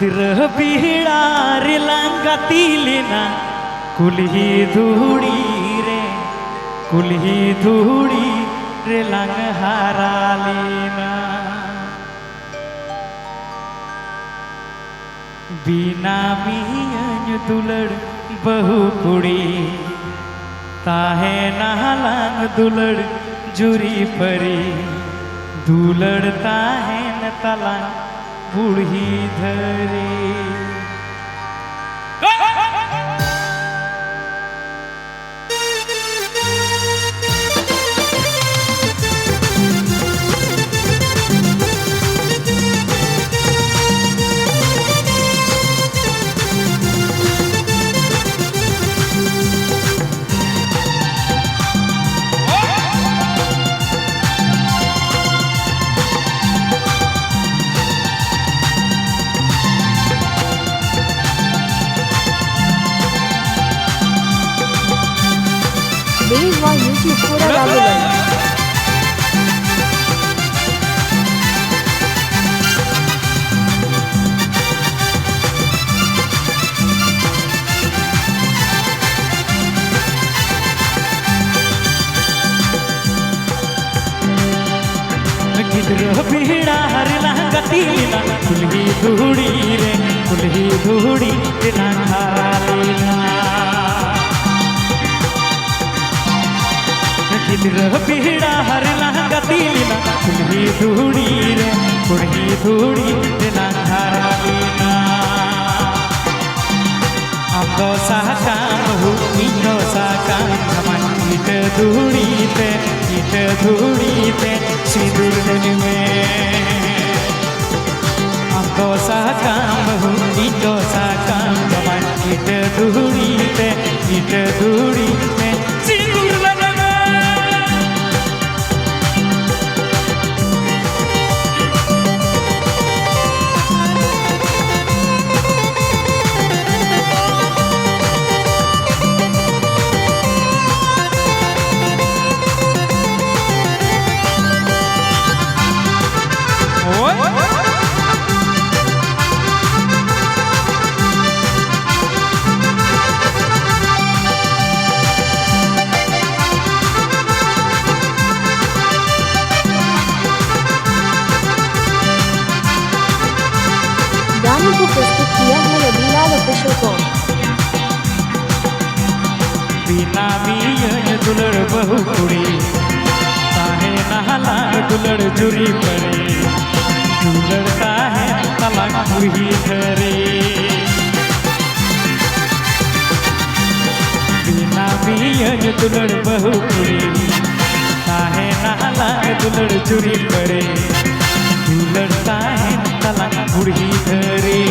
गिद्र बिडार लंगातीलिना कुल्ही धुडी रे कुल्ही धुडी रे लंग हारालीना बिना मियन दुलड़ बहु कुड़ी ताहे नालांग दुलड़ जुरी परी दुलड़ता है न तलांग बूढ़ी धरी YouTube पूरा डालो गिद्र बिड़ा हर लंगातीलिना कुल्ही धुडी रे कुल्ही धुडी रे लंग हारालीना गिद्र बिड़ा हर लंगातीलिना कुल्ही धुडी रे कुल्ही धुडी रे लंग हारालीना आमदो साकाम हु इनो साकाम धमन इत धुडी पे सिंदूर में आमदो साकाम हु इनो साकाम धमन इत धुडी पे सिंदूर गाने को प्रस्तुत किया है रविलाल ऑफिशियल कॉम। बिना मियन दुलड़ बहु कुड़ी ताहे नहलांग दुलड़ जुरी परे दुलड़ता है तलांग बूढ़ी धरे बिना मियन दुलड़ बहु कुड़ी ताहे नहलांग दुलड़ जुरी परे दुलड़ता है तलांग बूढ़ी धरे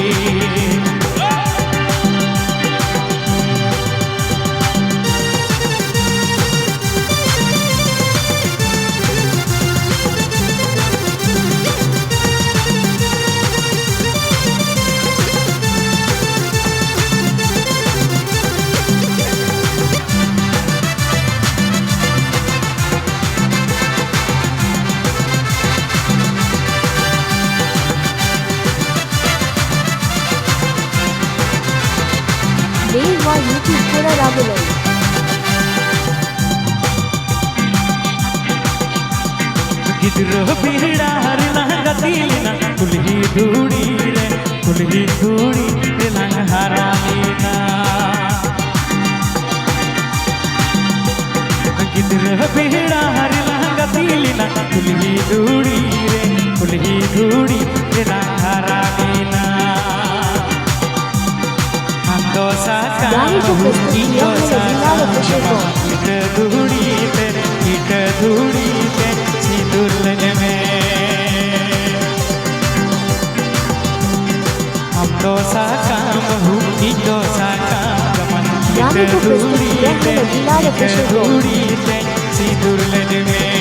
YouTube पूरा डालो गिद्र बिड़ा हर लंगातीलिना कुल्ही धुडी रे कुल्ही धुडी रे लंग हारालीना गिद्र बिड़ा हर लंगातीलिना कुल्ही धुडी रे लंग हारालीना आमदो साकाम हु इनो साकाम इत धुडी पे सिंदूर में आमदो साकाम हु इनो साकाम गमन इत धुडी पे सिंदूर में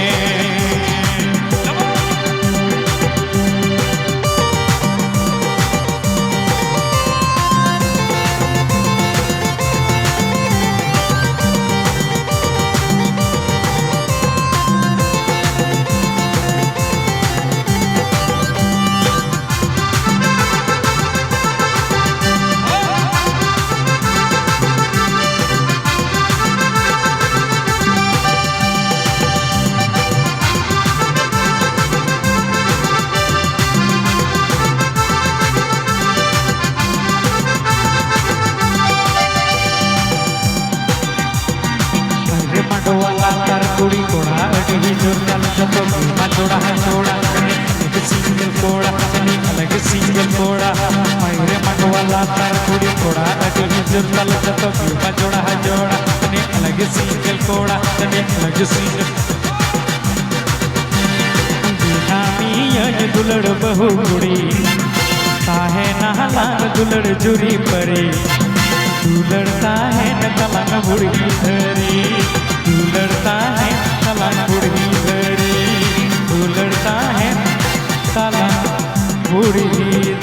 जुर्तल जतो मा जोड़ा है जोड़ा कने अलग सिंगल कोड़ा कने अलग सिंगल कोड़ा मायरे मगवाला तार कुड़ी कोड़ा अलग जुर्तल जतो मा जोड़ा है जोड़ा कने अलग सिंगल कोड़ा कने अलग सिंगल दुलड़ बहु गुड़ी काहे नहलांग दुलड़ जुरी परी दुलड़ता है न तलंग बुढ़ी धरी दुलड़ता है तलंग बुढ़ी धरी दुलड़ता है तलंग बुढ़ी